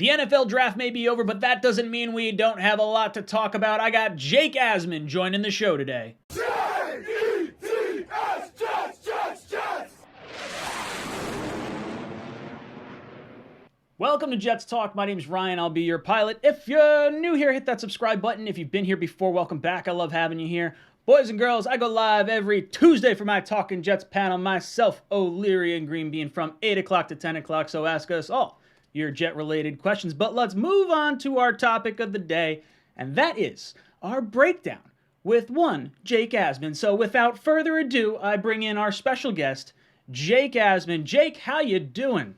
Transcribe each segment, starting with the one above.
The NFL draft may be over, but that doesn't mean we don't have a lot to talk about. I got Jake Asman joining the show today. J-E-T-S, Jets! Welcome to Jets Talk. My name's Ryan. I'll be your pilot. If you're new here, hit that subscribe button. If you've been here before, welcome back. I love having you here. Boys and girls, I go live every Tuesday for my Talking Jets panel. Myself, O'Leary, and Green Bean from 8 o'clock to 10 o'clock. So ask us all your Jet-related questions. But let's move on to our topic of the day, and that is our breakdown with one Jake Asman. So without further ado, I bring in our special guest, Jake Asman. Jake, how you doing?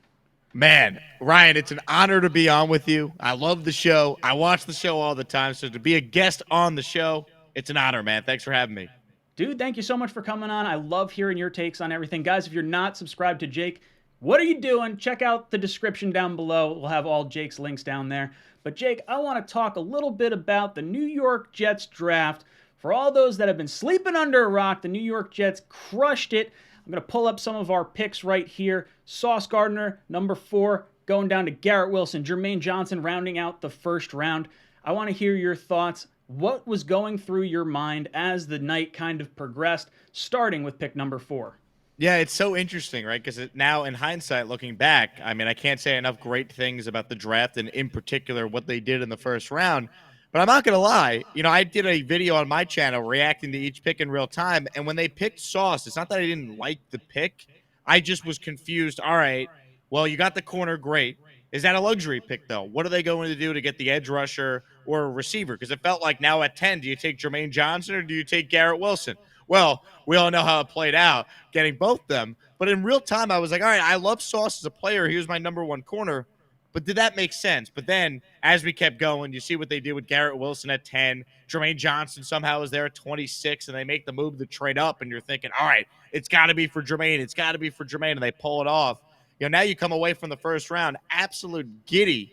Man, Ryan, it's an honor to be on with you. I love the show. I watch the show all the time, so to be a guest on the show, it's an honor, man. Thanks for having me. Dude, thank you so much for coming on. I love hearing your takes on everything. Guys, if you're not subscribed to Jake, what are you doing? Check out the description down below. We'll have all Jake's links down there. But Jake, I want to talk a little bit about the New York Jets draft. For all those that have been sleeping under a rock, the New York Jets crushed it. I'm going to pull up some of our picks right here. Sauce Gardner, number 4, going down to Garrett Wilson. Jermaine Johnson rounding out the first round. I want to hear your thoughts. What was going through your mind as the night kind of progressed, starting with pick number 4? Yeah, it's so interesting, right? Because now, in hindsight, looking back, I mean, I can't say enough great things about the draft and, in particular, what they did in the first round. But I'm not going to lie. You know, I did a video on my channel reacting to each pick in real time. And when they picked Sauce, it's not that I didn't like the pick. I just was confused. All right, well, you got the corner. Great. Is that a luxury pick, though? What are they going to do to get the edge rusher or a receiver? Because it felt like now at 10, do you take Jermaine Johnson or do you take Garrett Wilson? Well, we all know how it played out, getting both them. But in real time, I was like, all right, I love Sauce as a player. He was my number 1 corner. But did that make sense? But then, as we kept going, you see what they did with Garrett Wilson at 10. Jermaine Johnson somehow was there at 26, and they make the move to trade up, and you're thinking, all right, it's got to be for Jermaine. It's got to be for Jermaine, and they pull it off. You know, now you come away from the first round absolute giddy,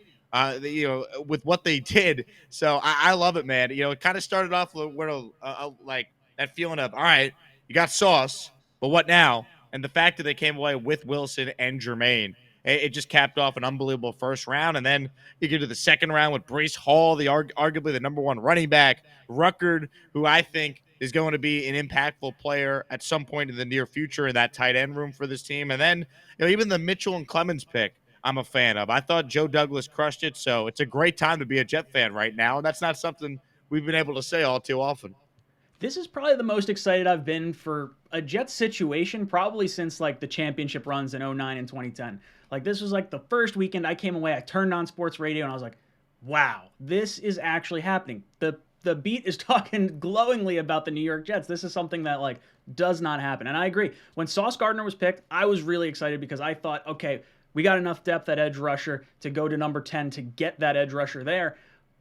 with what they did. So I love it, man. You know, it kind of started off with like that feeling of, all right, you got Sauce, but what now? And the fact that they came away with Wilson and Jermaine, it just capped off an unbelievable first round. And then you get to the second round with Breece Hall, arguably the number 1 running back, Ruckert, who I think is going to be an impactful player at some point in the near future in that tight end room for this team. And then, you know, even the Mitchell and Clemons pick, I'm a fan of. I thought Joe Douglas crushed it, so it's a great time to be a Jet fan right now, and that's not something we've been able to say all too often. This is probably the most excited I've been for a Jets situation probably since, like, the championship runs in 2009 and 2010. Like, this was, like, the first weekend I came away, I turned on sports radio, and I was like, wow, this is actually happening. The beat is talking glowingly about the New York Jets. This is something that, like, does not happen. And I agree. When Sauce Gardner was picked, I was really excited because I thought, okay, we got enough depth at edge rusher to go to number 10 to get that edge rusher there.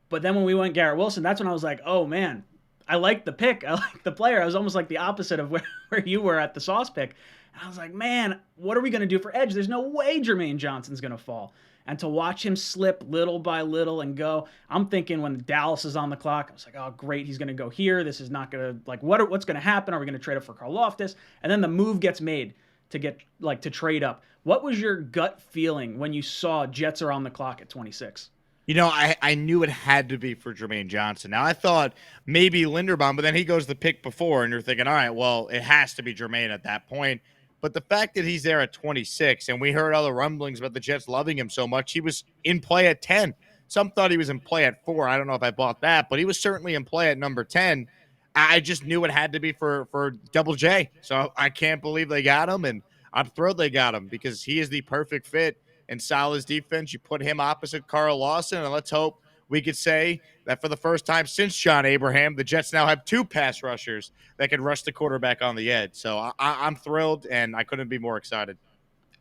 But then when we went Garrett Wilson, that's when I was like, oh, man, I like the pick. I like the player. I was almost like the opposite of where you were at the Sauce pick. And I was like, man, what are we going to do for edge? There's no way Jermaine Johnson's going to fall. And to watch him slip little by little and go, I'm thinking when Dallas is on the clock, I was like, oh, great, he's going to go here. This is not going to, like, what's going to happen? Are we going to trade up for Karlaftis? And then the move gets made to get, like, to trade up. What was your gut feeling when you saw Jets are on the clock at 26? You know, I knew it had to be for Jermaine Johnson. Now, I thought maybe Linderbaum, but then he goes the pick before, and you're thinking, all right, well, it has to be Jermaine at that point. But the fact that he's there at 26, and we heard other rumblings about the Jets loving him so much, he was in play at 10. Some thought he was in play at 4. I don't know if I bought that, but he was certainly in play at number 10. I just knew it had to be for Double J. So I can't believe they got him, and I'm thrilled they got him because he is the perfect fit in Salah's defense. You put him opposite Carl Lawson, and let's hope we could say that for the first time since John Abraham, the Jets now have 2 pass rushers that can rush the quarterback on the edge. So I'm thrilled, and I couldn't be more excited.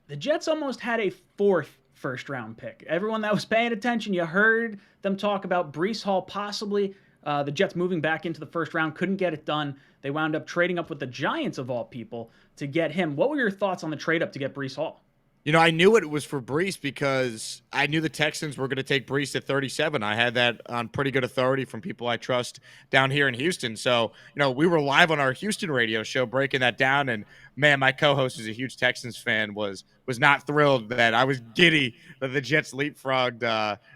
The Jets almost had a 4th first-round pick. Everyone that was paying attention, you heard them talk about Breece Hall possibly. The Jets moving back into the first round, couldn't get it done. They wound up trading up with the Giants, of all people, to get him. What were your thoughts on the trade-up to get Breece Hall? I knew it was for Brees because I knew the Texans were going to take Brees at 37. I had that on pretty good authority from people I trust down here in Houston. So, we were live on our Houston radio show breaking that down, and man, my co-host, who's a huge Texans fan, was not thrilled that I was giddy that the Jets leapfrogged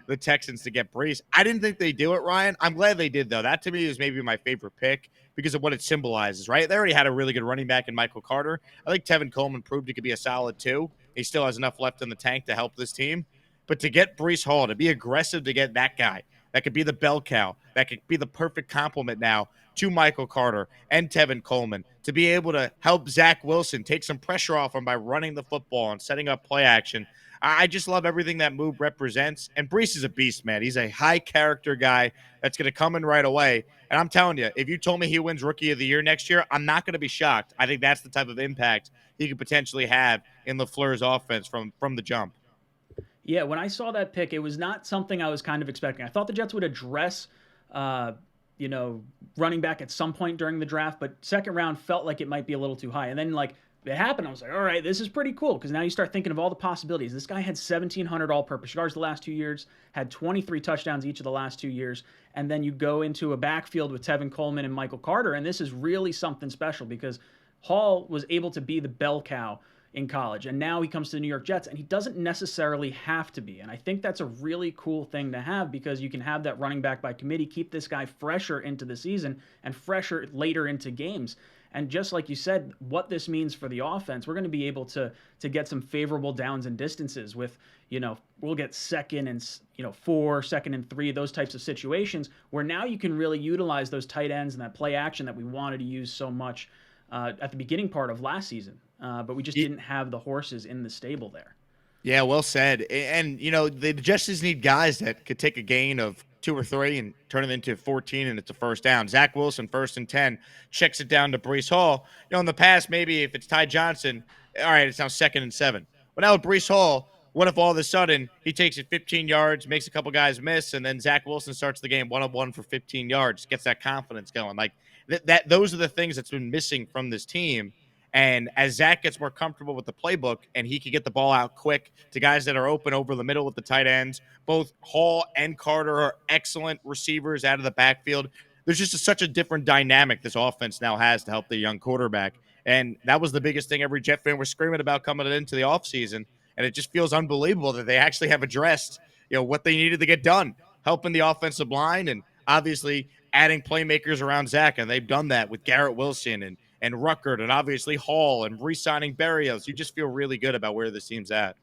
the Texans to get Brees. I didn't think they'd do it, Ryan. I'm glad they did, though. That to me is maybe my favorite pick because of what it symbolizes, right? They already had a really good running back in Michael Carter. I think Tevin Coleman proved he could be a solid too. He still has enough left in the tank to help this team. But to get Brees Hall, to be aggressive, to get that guy, that could be the bell cow, that could be the perfect complement now to Michael Carter and Tevin Coleman, to be able to help Zach Wilson take some pressure off him by running the football and setting up play action. I just love everything that move represents. And Brees is a beast, man. He's a high character guy that's going to come in right away. And I'm telling you, if you told me he wins Rookie of the Year next year, I'm not going to be shocked. I think that's the type of impact he could potentially have in LaFleur's offense from the jump. Yeah, when I saw that pick, it was not something I was kind of expecting. I thought the Jets would address, uh, running back at some point during the draft, but second round felt like it might be a little too high. And then like it happened, I was like, all right, this is pretty cool because now you start thinking of all the possibilities. This guy had 1,700 all-purpose yards the last 2 years, had 23 touchdowns each of the last 2 years, and then you go into a backfield with Tevin Coleman and Michael Carter, and this is really something special because Hall was able to be the bell cow in college, and now he comes to the New York Jets, and he doesn't necessarily have to be. And I think that's a really cool thing to have because you can have that running back by committee, keep this guy fresher into the season and fresher later into games. And just like you said, what this means for the offense, we're going to be able to get some favorable downs and distances with, we'll get second and 4, second and 3, those types of situations where now you can really utilize those tight ends and that play action that we wanted to use so much at the beginning part of last season. But we just didn't have the horses in the stable there. Yeah, well said. And, the Jets just need guys that could take a gain of 2 or 3 and turn it into 14 and it's a first down. Zach Wilson, 1st and 10, checks it down to Brees Hall. In the past, maybe if it's Ty Johnson, all right, it's now 2nd and 7. But now with Brees Hall, what if all of a sudden he takes it 15 yards, makes a couple guys miss, and then Zach Wilson starts the game 1-of-1 for 15 yards, gets that confidence going. Like those are the things that's been missing from this team. And as Zach gets more comfortable with the playbook and he can get the ball out quick to guys that are open over the middle with the tight ends, both Hall and Carter are excellent receivers out of the backfield. There's just such a different dynamic this offense now has to help the young quarterback. And that was the biggest thing every Jet fan was screaming about coming into the offseason. And it just feels unbelievable that they actually have addressed, what they needed to get done, helping the offensive line and obviously adding playmakers around Zach. And they've done that with Garrett Wilson and Ruckert and obviously Hall and re-signing Berrios. You just feel really good about where this team's at.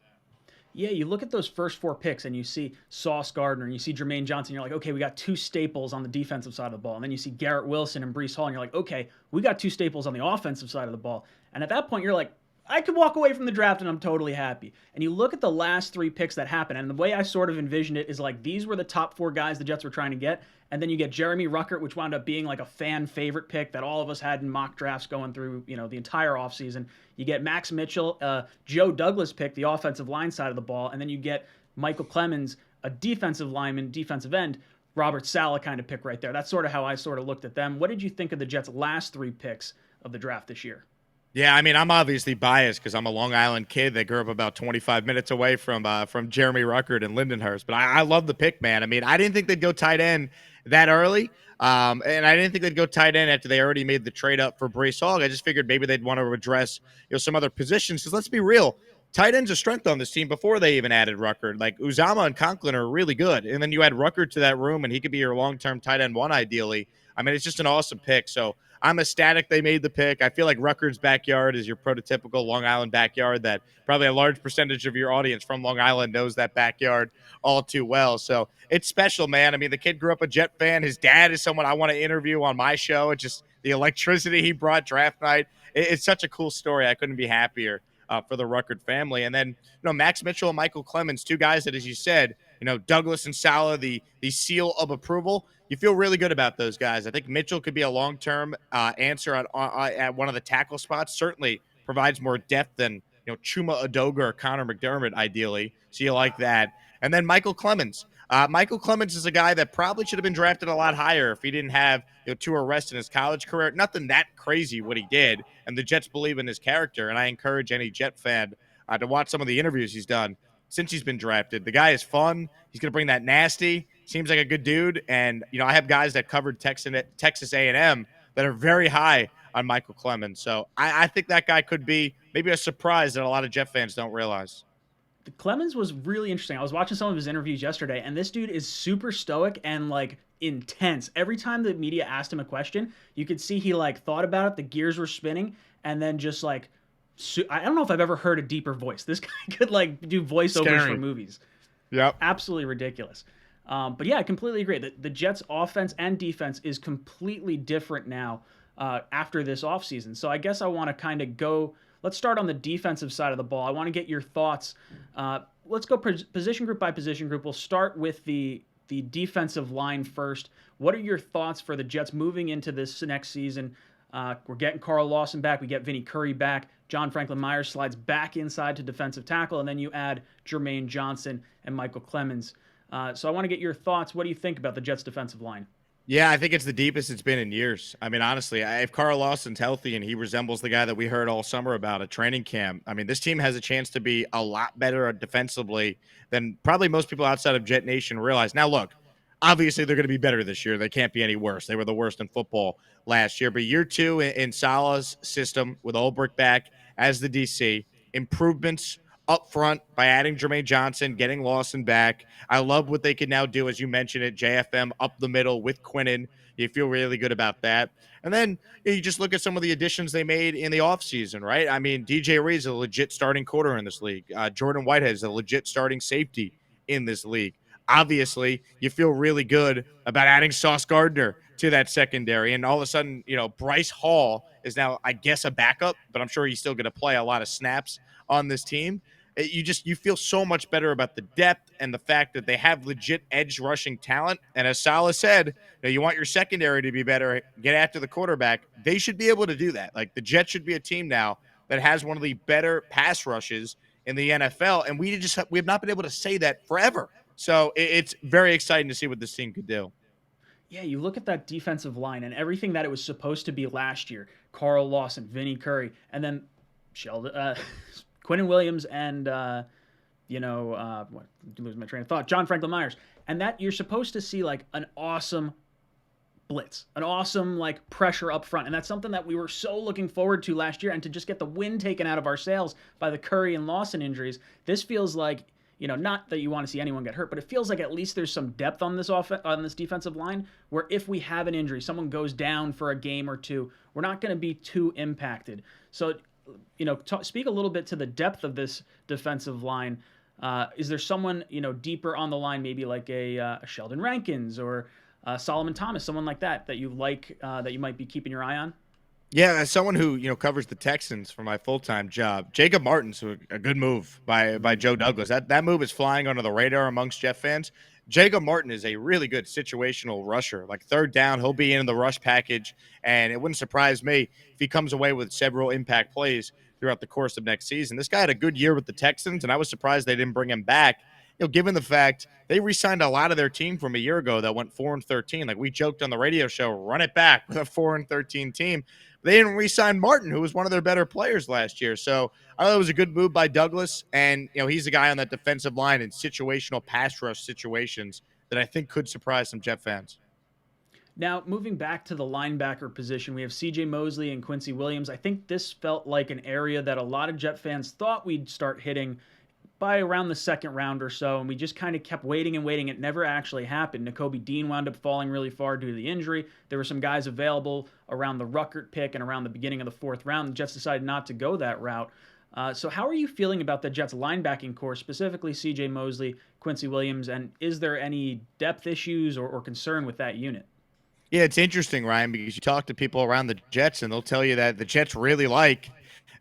Yeah, you look at those first 4 picks and you see Sauce Gardner and you see Jermaine Johnson. You're like, okay, we got 2 staples on the defensive side of the ball. And then you see Garrett Wilson and Brees Hall. And you're like, okay, we got 2 staples on the offensive side of the ball. And at that point, you're like, I could walk away from the draft and I'm totally happy. And you look at the last 3 picks that happened, and the way I sort of envisioned it is like these were the top 4 guys the Jets were trying to get. And then you get Jeremy Ruckert, which wound up being like a fan favorite pick that all of us had in mock drafts going through, the entire offseason. You get Max Mitchell, Joe Douglas pick, the offensive line side of the ball. And then you get Michael Clemons, a defensive lineman, defensive end, Robert Saleh kind of pick right there. That's sort of how I sort of looked at them. What did you think of the Jets' last 3 picks of the draft this year? Yeah, I mean, I'm obviously biased because I'm a Long Island kid that grew up about 25 minutes away from Jeremy Ruckert and Lindenhurst. But I love the pick, man. I mean, I didn't think they'd go tight end that early, and I didn't think they'd go tight end after they already made the trade up for Brees Hall. I just figured maybe they'd want to address some other positions. Because let's be real, tight end's a strength on this team before they even added Ruckert. Like Uzama and Conklin are really good, and then you add Ruckert to that room, and he could be your long-term tight end 1 ideally. I mean, it's just an awesome pick. So I'm ecstatic they made the pick. I feel like Rutgers' backyard is your prototypical Long Island backyard that probably a large percentage of your audience from Long Island knows that backyard all too well. So it's special, man. I mean, the kid grew up a Jet fan. His dad is someone I want to interview on my show. It's just the electricity he brought draft night. It's such a cool story. I couldn't be happier for the Ruckert family. And then, Max Mitchell and Michael Clemons, 2 guys that, as you said, Douglas and Saleh, the seal of approval. You feel really good about those guys. I think Mitchell could be a long-term answer at one of the tackle spots. Certainly provides more depth than Chuma Adoga or Connor McDermott, ideally. So you like that. And then Michael Clemons. Michael Clemons is a guy that probably should have been drafted a lot higher if he didn't have 2 arrests in his college career. Nothing that crazy what he did, and the Jets believe in his character. And I encourage any Jet fan to watch some of the interviews he's done since he's been drafted. The guy is fun. He's going to bring that nasty. Seems like a good dude. And I have guys that covered Texas A&M that are very high on Michael Clemons. So I think that guy could be maybe a surprise that a lot of Jet fans don't realize. Clemens was really interesting. I was watching some of his interviews yesterday, and this dude is super stoic and like intense. Every time the media asked him a question, you could see he like thought about it. The gears were spinning, and then just like I don't know if I've ever heard a deeper voice. This guy could like do voiceovers for movies. Yep. Absolutely ridiculous. But yeah, I completely agree. The Jets' offense and defense is completely different now after this offseason. So I guess I want to kind of go. Let's start on the defensive side of the ball. I want to get your thoughts. Let's go position group by position group. We'll start with the defensive line first. What are your thoughts for the Jets moving into this next season? We're getting Carl Lawson back. We get Vinny Curry back. John Franklin Myers slides back inside to defensive tackle, and then you add Jermaine Johnson and Michael Clemons. So I want to get your thoughts. What do you think about the Jets' defensive line? Yeah, I think it's the deepest it's been in years. I mean, honestly, if Carl Lawson's healthy and he resembles the guy that we heard all summer about at training camp, I mean, this team has a chance to be a lot better defensively than probably most people outside of Jet Nation realize. Now, look, obviously they're going to be better this year. They can't be any worse. They were the worst in football last year. But year two in Salah's system with Ulbrich back as the DC, improvements up front by adding Jermaine Johnson, getting Lawson back. I love what they can now do, as you mentioned it, JFM up the middle with Quinnen. You feel really good about that. And then you just look at some of the additions they made in the offseason, right? I mean, DJ Reed's a legit starting corner in this league. Jordan Whitehead is a legit starting safety in this league. Obviously, you feel really good about adding Sauce Gardner to that secondary. And all of a sudden, Bryce Hall is now, I guess, a backup, but I'm sure he's still going to play a lot of snaps on this team. You feel so much better about the depth and the fact that they have legit edge rushing talent. And as Salah said, you want your secondary to be better, get after the quarterback. They should be able to do that. Like, the Jets should be a team now that has one of the better pass rushes in the NFL. And we have not been able to say that forever. So it's very exciting to see what this team could do. Yeah, you look at that defensive line and everything that it was supposed to be last year. Carl Lawson, Vinny Curry, and then Sheldon, Quinnen Williams and, lose my train of thought, John Franklin Myers. And that you're supposed to see like an awesome blitz, an awesome like pressure up front. And that's something that we were so looking forward to last year. And to just get the wind taken out of our sails by the Curry and Lawson injuries, this feels like, not that you want to see anyone get hurt, but it feels like at least there's some depth on this defensive line where if we have an injury, someone goes down for a game or two, we're not going to be too impacted. So, speak a little bit to the depth of this defensive line. Is there someone, deeper on the line, maybe like a Sheldon Rankins or Solomon Thomas, someone like that you like, that you might be keeping your eye on? Yeah, as someone who covers the Texans for my full-time job, Jacob Martin's a good move by Joe Douglas. That move is flying under the radar amongst Jeff fans. Jacob Martin is a really good situational rusher. Like third down, he'll be in the rush package, and it wouldn't surprise me if he comes away with several impact plays throughout the course of next season. This guy had a good year with the Texans, and I was surprised they didn't bring him back. Given the fact they re-signed a lot of their team from a year ago that went 4-13. Like we joked on the radio show, run it back with a 4-13 team. They didn't re-sign Martin, who was one of their better players last year. So I thought it was a good move by Douglas. And, he's a guy on that defensive line in situational pass rush situations that I think could surprise some Jet fans. Now, moving back to the linebacker position, we have C.J. Mosley and Quincy Williams. I think this felt like an area that a lot of Jet fans thought we'd start hitting by around the second round or so, and we just kind of kept waiting and waiting. It never actually happened. Nakobe Dean wound up falling really far due to the injury. There were some guys available around the Ruckert pick and around the beginning of the fourth round. The Jets decided not to go that route. So how are you feeling about the Jets linebacking core, specifically C.J. Mosley, Quincy Williams, and is there any depth issues or concern with that unit? Yeah, it's interesting, Ryan, because you talk to people around the Jets, and they'll tell you that the Jets really like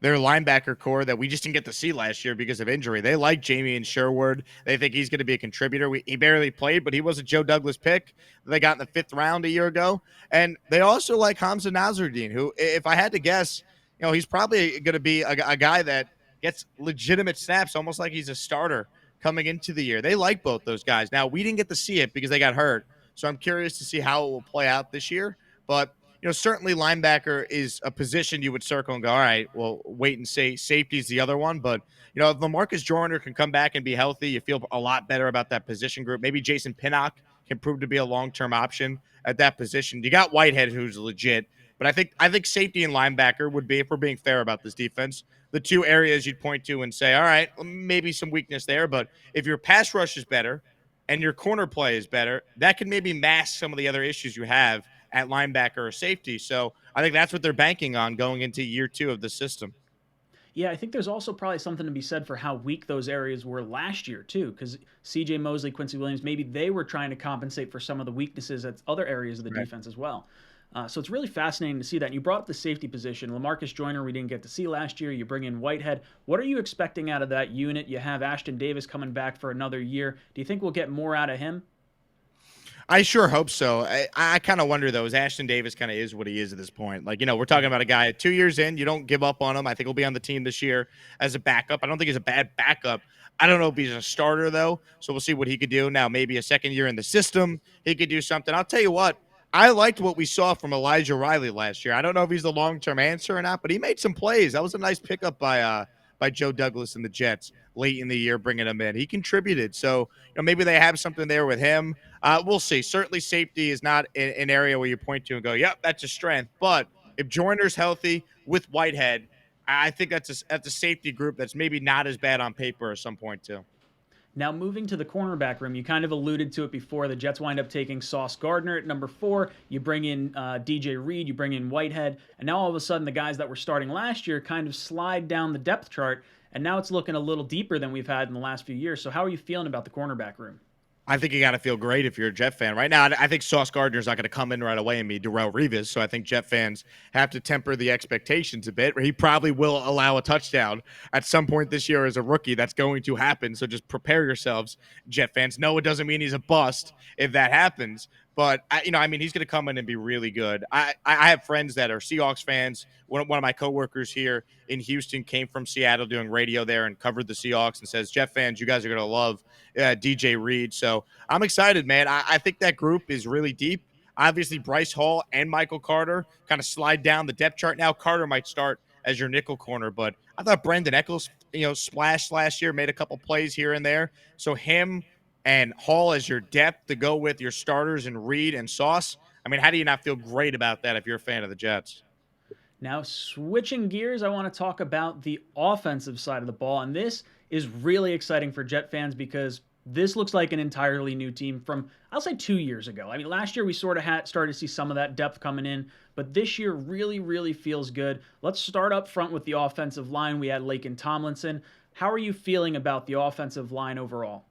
their linebacker core that we just didn't get to see last year because of injury. They like Jamie and Sherwood. They think he's going to be a contributor. He barely played, but he was a Joe Douglas pick they got in the fifth round a year ago. And they also like Hamza Nasruddin, who, if I had to guess, he's probably going to be a guy that gets legitimate snaps, almost like he's a starter coming into the year. They like both those guys. Now, we didn't get to see it because they got hurt, so I'm curious to see how it will play out this year. But certainly linebacker is a position you would circle and go, all right, well, wait and see. Safety's the other one, but if Lamarcus Joyner can come back and be healthy, you feel a lot better about that position group. Maybe Jason Pinnock can prove to be a long-term option at that position. You got Whitehead, who's legit, but I think safety and linebacker would be, if we're being fair about this defense, the two areas you'd point to and say, all right, well, maybe some weakness there, but if your pass rush is better and your corner play is better, that can maybe mask some of the other issues you have at linebacker or safety. So I think that's what they're banking on going into year 2 of the system. Yeah, I think there's also probably something to be said for how weak those areas were last year too, because C.J. Mosley, Quincy Williams, maybe they were trying to compensate for some of the weaknesses at other areas of the Right. defense as well. So it's really fascinating to see that. And you brought up the safety position. Lamarcus Joyner, we didn't get to see last year. You bring in Whitehead. What are you expecting out of that unit? You have Ashton Davis coming back for another year. Do you think we'll get more out of him? I sure hope so. I kind of wonder though, is Ashton Davis kind of is what he is at this point. Like, we're talking about a guy 2 years in, you don't give up on him. I think he'll be on the team this year as a backup. I don't think he's a bad backup. I don't know if he's a starter though. So we'll see what he could do. Now, maybe a second year in the system, he could do something. I'll tell you what, I liked what we saw from Elijah Riley last year. I don't know if he's the long-term answer or not, but he made some plays. That was a nice pickup by Joe Douglas and the Jets late in the year, bringing him in. He contributed. So, maybe they have something there with him. We'll see. Certainly, safety is not an area where you point to and go, "Yep, that's a strength." But if Joyner's healthy with Whitehead, I think that's a safety group that's maybe not as bad on paper at some point too. Now, moving to the cornerback room, you kind of alluded to it before. The Jets wind up taking Sauce Gardner at number 4. You bring in DJ Reed, you bring in Whitehead, and now all of a sudden the guys that were starting last year kind of slide down the depth chart, and now it's looking a little deeper than we've had in the last few years. So, how are you feeling about the cornerback room? I think you got to feel great if you're a Jet fan. Right now, I think Sauce Gardner's not going to come in right away and be Darrelle Revis. So I think Jet fans have to temper the expectations a bit. He probably will allow a touchdown at some point this year as a rookie. That's going to happen. So just prepare yourselves, Jet fans. No, it doesn't mean he's a bust if that happens. But, he's going to come in and be really good. I have friends that are Seahawks fans. One of my coworkers here in Houston came from Seattle doing radio there and covered the Seahawks and says, Jet fans, you guys are going to love DJ Reed. So I'm excited, man. I think that group is really deep. Obviously, Bryce Hall and Michael Carter kind of slide down the depth chart. Now Carter might start as your nickel corner, but I thought Brandon Eccles, splashed last year, made a couple plays here and there. So him and Hall as your depth to go with your starters and Reed and Sauce. I mean, how do you not feel great about that if you're a fan of the Jets? Now, switching gears, I want to talk about the offensive side of the ball. And this is really exciting for Jet fans because this looks like an entirely new team from, I'll say, 2 years ago. I mean, last year we sort of started to see some of that depth coming in, but this year really, really feels good. Let's start up front with the offensive line. We had Laken Tomlinson. How are you feeling about the offensive line overall?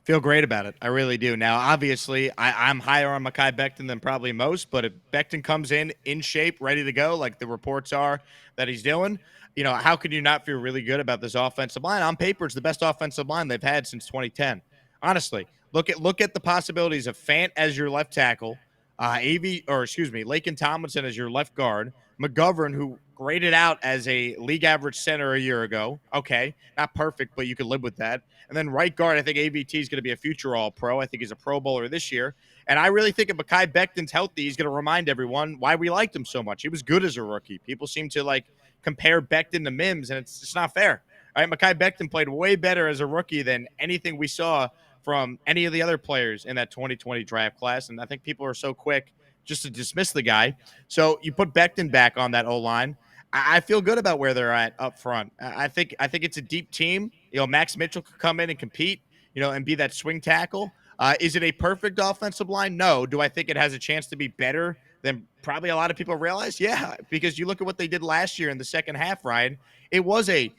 Feel great about it. I really do. Now, obviously, I'm higher on Mekhi Becton than probably most, but if Becton comes in shape, ready to go, like the reports are that he's doing, how could you not feel really good about this offensive line? On paper, it's the best offensive line they've had since 2010. Honestly, look at the possibilities of Fant as your left tackle, Laken Tomlinson as your left guard, McGovern, who graded out as a league average center a year ago. Okay, not perfect, but you could live with that. And then right guard, I think AVT is going to be a future All-Pro. I think he's a Pro Bowler this year. And I really think if Mekhi Becton's healthy, he's going to remind everyone why we liked him so much. He was good as a rookie. People seem to compare Becton to Mims, and it's not fair. All right, Mekhi Becton played way better as a rookie than anything we saw from any of the other players in that 2020 draft class. And I think people are so quick just to dismiss the guy. So you put Becton back on that O-line. I feel good about where they're at up front. I think it's a deep team. Max Mitchell could come in and compete, and be that swing tackle. Is it a perfect offensive line? No. Do I think it has a chance to be better than probably a lot of people realize? Yeah, because you look at what they did last year in the second half, Ryan. It was a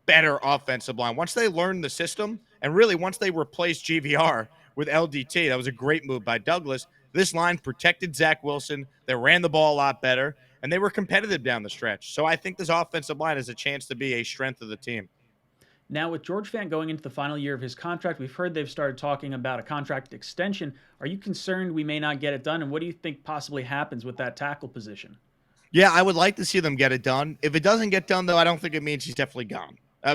better offensive line. Once they learned the system, and really once they replaced GVR with LDT, that was a great move by Douglas. This line protected Zach Wilson. They ran the ball a lot better, and they were competitive down the stretch. So I think this offensive line has a chance to be a strength of the team. Now, with George Fant going into the final year of his contract, we've heard they've started talking about a contract extension. Are you concerned we may not get it done? And what do you think possibly happens with that tackle position? Yeah, I would like to see them get it done. If it doesn't get done, though, I don't think it means he's definitely gone. I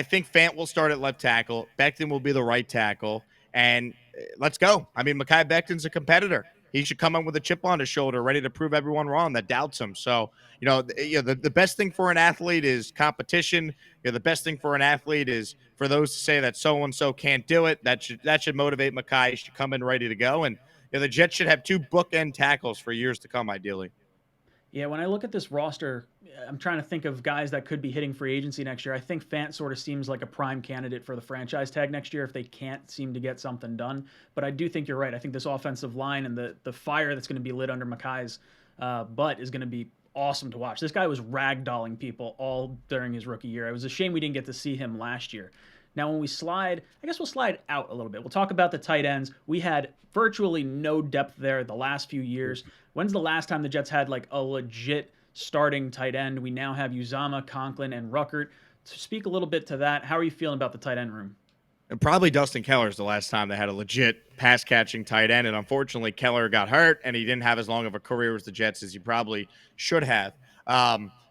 think Fant will start at left tackle. Becton will be the right tackle. And let's go. I mean, Mekhi Becton's a competitor. he should come in with a chip on his shoulder, ready to prove everyone wrong that doubts him. So, the best thing for an athlete is competition. The best thing for an athlete is for those to say that so and so can't do it. That should motivate Makai. He should come in ready to go. And the Jets should have two bookend tackles for years to come, ideally. Yeah, when I look at this roster, I'm trying to think of guys that could be hitting free agency next year. I think Fant sort of seems like a prime candidate for the franchise tag next year if they can't seem to get something done. But I do think you're right. I think this offensive line and the fire that's going to be lit under Makai's butt is going to be awesome to watch. This guy was ragdolling people all during his rookie year. It was a shame we didn't get to see him last year. Now, when we slide, I guess we'll slide out a little bit. We'll talk about the tight ends. We had virtually no depth there the last few years. When's the last time the Jets had like a legit starting tight end? We now have Uzama, Conklin, and Ruckert. To speak a little bit to that, how are you feeling about the tight end room? And probably Dustin Keller's the last time they had a legit pass catching tight end. And unfortunately, Keller got hurt and he didn't have as long of a career as the Jets as he probably should have.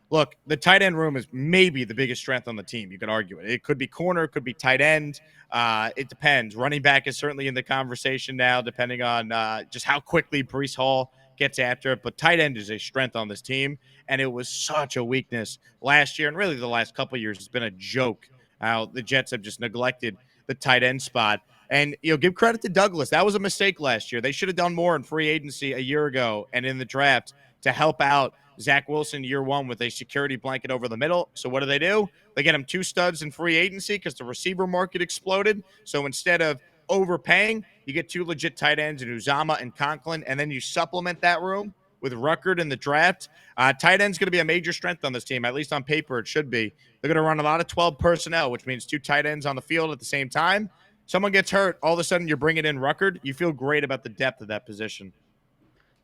Look, the tight end room is maybe the biggest strength on the team. You could argue it. It could be corner, it could be tight end. It depends. Running back is certainly in the conversation now, depending on just how quickly Breece Hall gets after it. But tight end is a strength on this team, and it was such a weakness last year, and really the last couple of years. It's been a joke how the Jets have just neglected the tight end spot. And, give credit to Douglas. That was a mistake last year. They should have done more in free agency a year ago and in the draft to help out Zach Wilson year one with a security blanket over the middle. So what do? They get him two studs in free agency because the receiver market exploded. So instead of overpaying, you get two legit tight ends in Uzama and Conklin, and then you supplement that room with Ruckert in the draft. Tight end's going to be a major strength on this team, at least on paper it should be. They're going to run a lot of 12 personnel, which means two tight ends on the field at the same time. Someone gets hurt, all of a sudden you're bringing in Ruckert. You feel great about the depth of that position.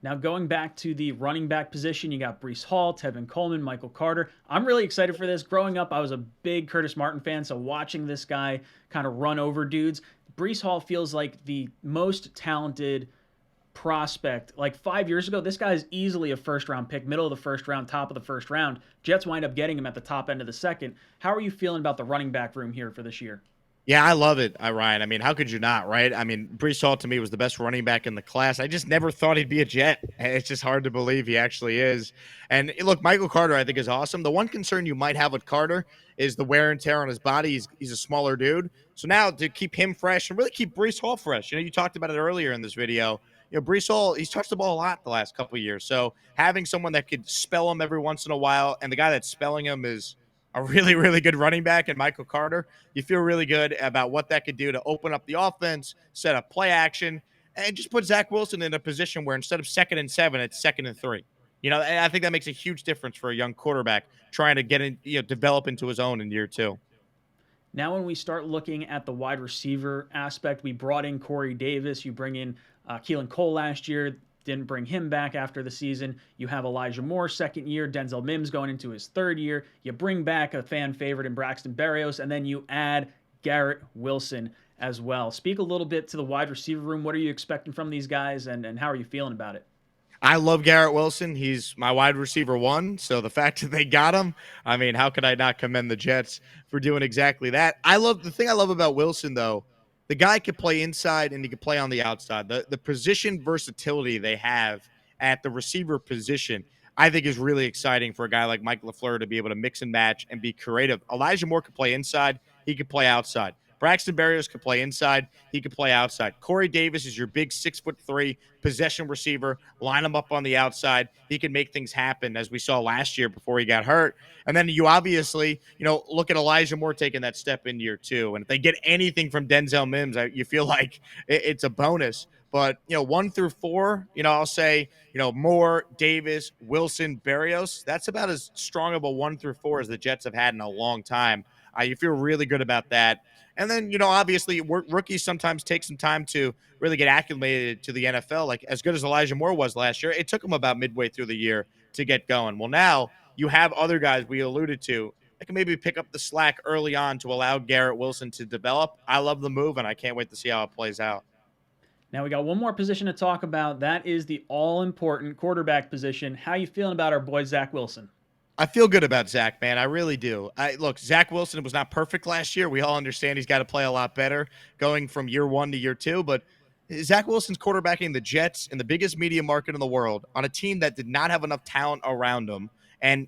Now, going back to the running back position, you got Breece Hall, Tevin Coleman, Michael Carter. I'm really excited for this. Growing up, I was a big Curtis Martin fan, so watching this guy kind of run over dudes, Breece Hall feels like the most talented prospect. Like 5 years ago, this guy is easily a first-round pick, middle of the first round, top of the first round. Jets wind up getting him at the top end of the second. How are you feeling about the running back room here for this year? Yeah, I love it, Ryan. I mean, how could you not, right? I mean, Breece Hall to me was the best running back in the class. I just never thought he'd be a Jet. It's just hard to believe he actually is. And look, Michael Carter, I think, is awesome. The one concern you might have with Carter is the wear and tear on his body. He's a smaller dude. So now to keep him fresh and really keep Breece Hall fresh, you talked about it earlier in this video. Breece Hall, he's touched the ball a lot the last couple of years. So having someone that could spell him every once in a while, and the guy that's spelling him is a really, really good running back in Michael Carter, you feel really good about what that could do to open up the offense, set up play action, and just put Zach Wilson in a position where instead of 2nd and 7, it's 2nd and 3. And I think that makes a huge difference for a young quarterback trying to get in, develop into his own in year two. Now, when we start looking at the wide receiver aspect, we brought in Corey Davis. You bring in Keelan Cole last year. Didn't bring him back after the season. You have Elijah Moore, second year. Denzel Mims going into his third year. You bring back a fan favorite in Braxton Berrios, and then you add Garrett Wilson as well. Speak a little bit to the wide receiver room. What are you expecting from these guys, and how are you feeling about it? I love Garrett Wilson. He's my wide receiver one. So the fact that they got him, I mean, how could I not commend the Jets for doing exactly that? The thing I love about Wilson, though, the guy could play inside and he could play on the outside. The position versatility they have at the receiver position, I think, is really exciting for a guy like Mike LaFleur to be able to mix and match and be creative. Elijah Moore could play inside. He could play outside. Braxton Berrios could play inside. He could play outside. Corey Davis is your big 6'3" possession receiver. Line him up on the outside. He can make things happen, as we saw last year before he got hurt. And then you obviously, look at Elijah Moore taking that step in year two. And if they get anything from Denzel Mims, you feel like it's a bonus. But, 1 through 4, I'll say, Moore, Davis, Wilson, Berrios, that's about as strong of a 1 through 4 as the Jets have had in a long time. You feel really good about that. And then, obviously, rookies sometimes take some time to really get acclimated to the NFL. Like, as good as Elijah Moore was last year, it took him about midway through the year to get going. Well, now you have other guys we alluded to that can maybe pick up the slack early on to allow Garrett Wilson to develop. I love the move, and I can't wait to see how it plays out. Now we got one more position to talk about. That is the all-important quarterback position. How you feeling about our boy Zach Wilson? I feel good about Zach, man. I really do. Look, Zach Wilson was not perfect last year. We all understand he's got to play a lot better going from year one to year two. But Zach Wilson's quarterbacking the Jets in the biggest media market in the world on a team that did not have enough talent around him. And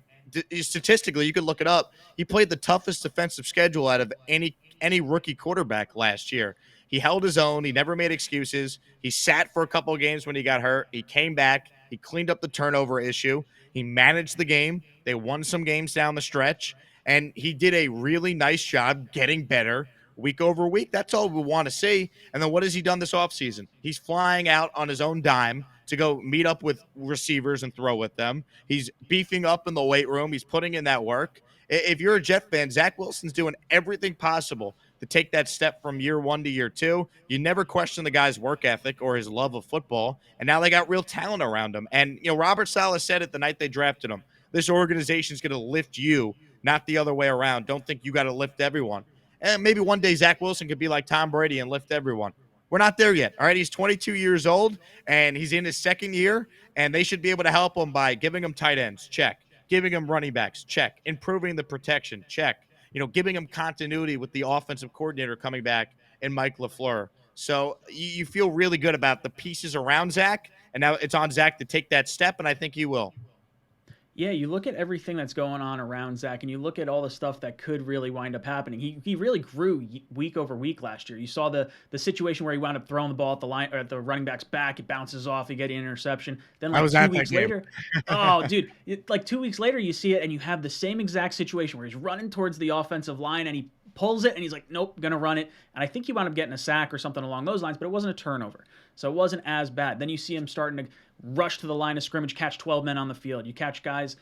statistically, you could look it up. He played the toughest defensive schedule out of any rookie quarterback last year. He held his own. He never made excuses. He sat for a couple of games when he got hurt. He came back. He cleaned up the turnover issue. He managed the game. They won some games down the stretch. And he did a really nice job getting better week over week. That's all we want to see. And then what has he done this offseason? He's flying out on his own dime to go meet up with receivers and throw with them. He's beefing up in the weight room. He's putting in that work. If you're a Jet fan, Zach Wilson's doing everything possible to take that step from year one to year two. You never question the guy's work ethic or his love of football. And now they got real talent around him. And, Robert Saleh said it the night they drafted him. This organization is going to lift you, not the other way around. Don't think you got to lift everyone. And maybe one day Zach Wilson could be like Tom Brady and lift everyone. We're not there yet. All right. He's 22 years old and he's in his second year, and they should be able to help him by giving him tight ends. Check. Giving him running backs. Check. Improving the protection. Check. Giving him continuity with the offensive coordinator coming back in Mike LaFleur. So you feel really good about the pieces around Zach, and now it's on Zach to take that step, and I think he will. Yeah, you look at everything that's going on around Zach, and you look at all the stuff that could really wind up happening. He really grew week over week last year. You saw the situation where he wound up throwing the ball at the line or at the running back's back. It bounces off. You get an interception. Then I like was 2 at that weeks game. later, oh dude, like 2 weeks later, you see it, and you have the same exact situation where he's running towards the offensive line, and he pulls it, and he's like, nope, gonna run it. And I think he wound up getting a sack or something along those lines, but it wasn't a turnover, so it wasn't as bad. Then you see him starting to rush to the line of scrimmage, catch 12 men on the field. You catch guys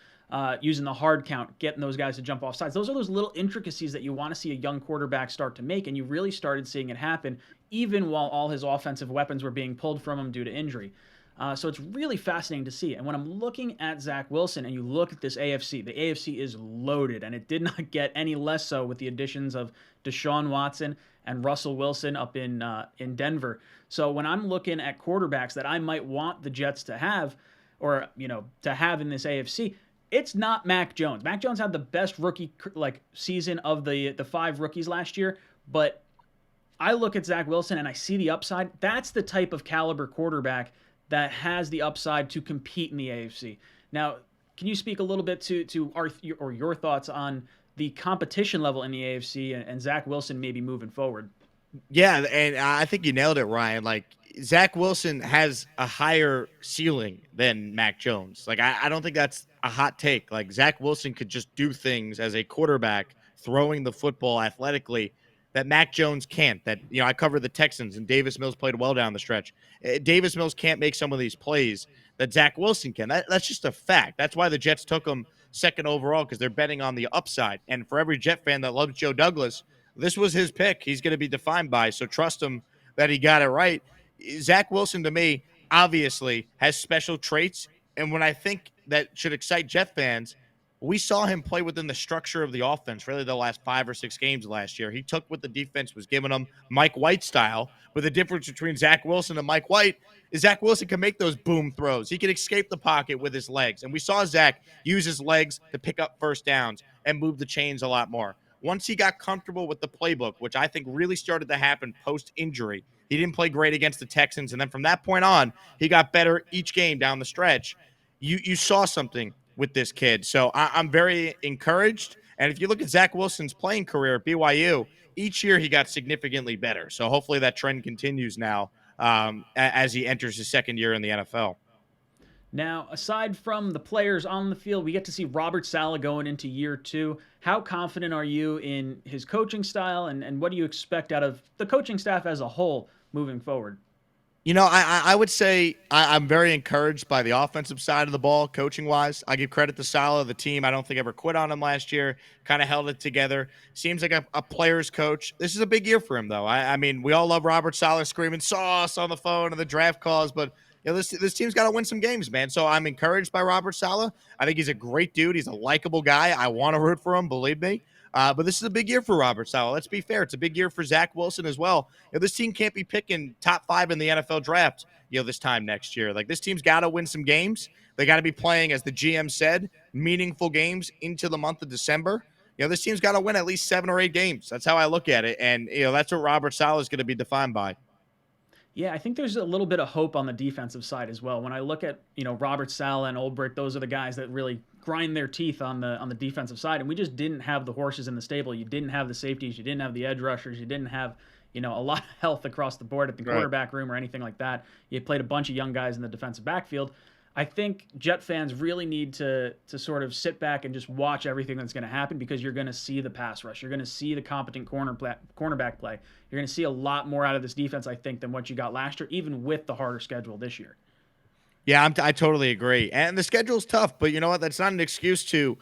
using the hard count, getting those guys to jump off sides. Those are those little intricacies that you want to see a young quarterback start to make, and you really started seeing it happen even while all his offensive weapons were being pulled from him due to injury. So it's really fascinating to see. And when I'm looking at Zach Wilson and you look at this AFC, the AFC is loaded, and it did not get any less so with the additions of Deshaun Watson and Russell Wilson up in Denver. So when I'm looking at quarterbacks that I might want the Jets to have, or to have in this AFC, it's not Mac Jones. Mac Jones had the best rookie season of the 5 rookies last year, but I look at Zach Wilson and I see the upside. That's the type of caliber quarterback that has the upside to compete in the AFC. Now, can you speak a little bit to your thoughts on the competition level in the AFC and Zach Wilson maybe moving forward? Yeah, and I think you nailed it, Ryan. Like, Zach Wilson has a higher ceiling than Mac Jones. Like, I don't think that's a hot take. Like, Zach Wilson could just do things as a quarterback, throwing the football athletically, that Mac Jones can't. That, I covered the Texans, and Davis Mills played well down the stretch. Davis Mills can't make some of these plays that Zach Wilson can. That's just a fact. That's why the Jets took him second overall, because they're betting on the upside. And for every Jet fan that loves Joe Douglas, this was his pick. He's going to be defined by. So trust him that he got it right. Zach Wilson, to me, obviously has special traits. And when I think that should excite Jet fans, we saw him play within the structure of the offense really the last 5 or 6 games last year. He took what the defense was giving him, Mike White style. But the difference between Zach Wilson and Mike White is Zach Wilson can make those boom throws. He can escape the pocket with his legs. And we saw Zach use his legs to pick up first downs and move the chains a lot more. Once he got comfortable with the playbook, which I think really started to happen post-injury, he didn't play great against the Texans. And then from that point on, he got better each game down the stretch. You saw something with this kid. So I'm very encouraged. And if you look at Zach Wilson's playing career at BYU, each year he got significantly better. So hopefully that trend continues now as he enters his second year in the NFL. Now, aside from the players on the field, we get to see Robert Saleh going into year 2. How confident are you in his coaching style, and what do you expect out of the coaching staff as a whole moving forward? I would say I'm very encouraged by the offensive side of the ball, coaching-wise. I give credit to Saleh, the team. I don't think ever quit on him last year, kind of held it together. Seems like a player's coach. This is a big year for him, though. I mean, we all love Robert Saleh screaming sauce on the phone and the draft calls, but this team's got to win some games, man. So I'm encouraged by Robert Saleh. I think he's a great dude. He's a likable guy. I want to root for him, believe me. But this is a big year for Robert Saleh. Let's be fair. It's a big year for Zach Wilson as well. This team can't be picking top 5 in the NFL draft, this time next year. Like, this team's got to win some games. They got to be playing, as the GM said, meaningful games into the month of December. This team's got to win at least 7 or 8 games. That's how I look at it. And, that's what Robert Saleh is going to be defined by. Yeah, I think there's a little bit of hope on the defensive side as well. When I look at, Robert Saleh and Olbrich, those are the guys that really grind their teeth on the defensive side, and we just didn't have the horses in the stable. You didn't have the safeties, you didn't have the edge rushers, you didn't have, a lot of health across the board at the Right. quarterback room or anything like that. You played a bunch of young guys in the defensive backfield. I think Jet fans really need to sort of sit back and just watch everything that's going to happen, because you're going to see the pass rush. You're going to see the competent cornerback play. You're going to see a lot more out of this defense, I think, than what you got last year, even with the harder schedule this year. Yeah, I totally agree. And the schedule's tough, but you know what? That's not an excuse to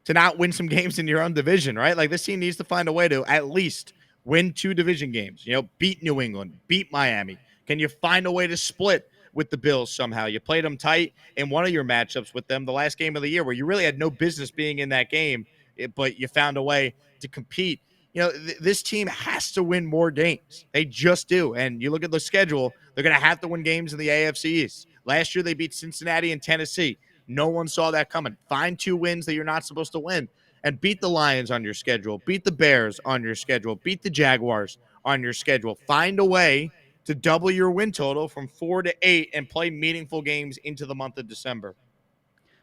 not win some games in your own division, right? Like, this team needs to find a way to at least win 2 division games. Beat New England, beat Miami. Can you find a way to split with the Bills somehow? You played them tight in one of your matchups with them, the last game of the year, where you really had no business being in that game, but you found a way to compete. This team has to win more games. They just do. And you look at the schedule, they're going to have to win games in the AFC East. Last year, they beat Cincinnati and Tennessee. No one saw that coming. Find 2 wins that you're not supposed to win and beat the Lions on your schedule, beat the Bears on your schedule, beat the Jaguars on your schedule. Find a way to double your win total from 4 to 8 and play meaningful games into the month of December.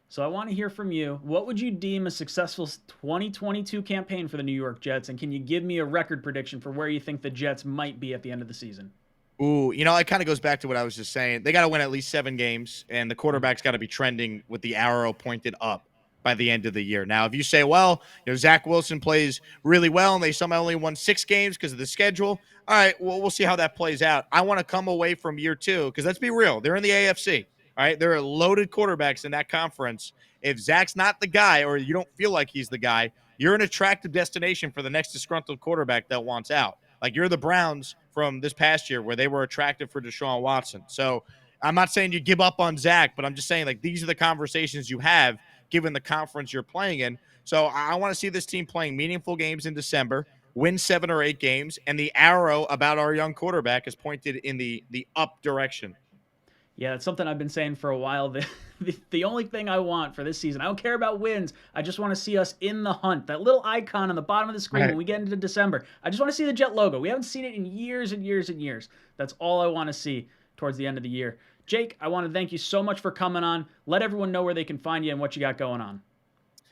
So I want to hear from you. What would you deem a successful 2022 campaign for the New York Jets? And can you give me a record prediction for where you think the Jets might be at the end of the season? Ooh, it kind of goes back to what I was just saying. They got to win at least 7 games, and the quarterback's got to be trending with the arrow pointed up by the end of the year. Now, if you say, well, Zach Wilson plays really well and they somehow only won 6 games because of the schedule, all right, well, we'll see how that plays out. I want to come away from year 2 because let's be real. They're in the AFC, all right? There are loaded quarterbacks in that conference. If Zach's not the guy or you don't feel like he's the guy, you're an attractive destination for the next disgruntled quarterback that wants out. Like, you're the Browns from this past year where they were attractive for Deshaun Watson. So I'm not saying you give up on Zach, but I'm just saying, like, these are the conversations you have given the conference you're playing in. So I want to see this team playing meaningful games in December, win 7 or 8 games, and the arrow about our young quarterback is pointed in the up direction. Yeah, it's something I've been saying for a while. The only thing I want for this season, I don't care about wins. I just want to see us in the hunt. That little icon on the bottom of the screen when we get into December. I just want to see the Jet logo. We haven't seen it in years and years and years. That's all I want to see towards the end of the year. Jake, I want to thank you so much for coming on. Let everyone know where they can find you and what you got going on.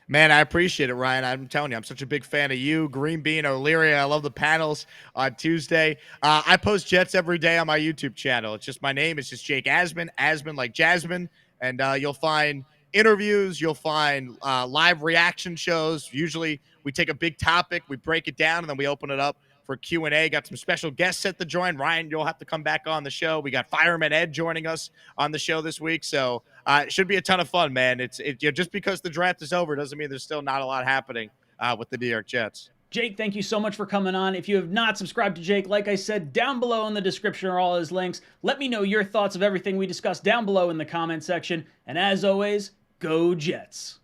Man, I appreciate it, Ryan. I'm telling you, I'm such a big fan of you, Green Bean, O'Leary. I love the panels on Tuesday. I post Jets every day on my YouTube channel. It's just my name. It's just Jake Asman, Asman like Jasmine. And you'll find interviews. You'll find live reaction shows. Usually we take a big topic, we break it down, and then we open it up for Q&A. Got some special guests set to join. Ryan, you'll have to come back on the show. We got Fireman Ed joining us on the show this week. So it should be a ton of fun, man. Just because the draft is over doesn't mean there's still not a lot happening with the New York Jets. Jake, thank you so much for coming on. If you have not subscribed to Jake, like I said, down below in the description are all his links. Let me know your thoughts of everything we discussed down below in the comment section. And as always, go Jets.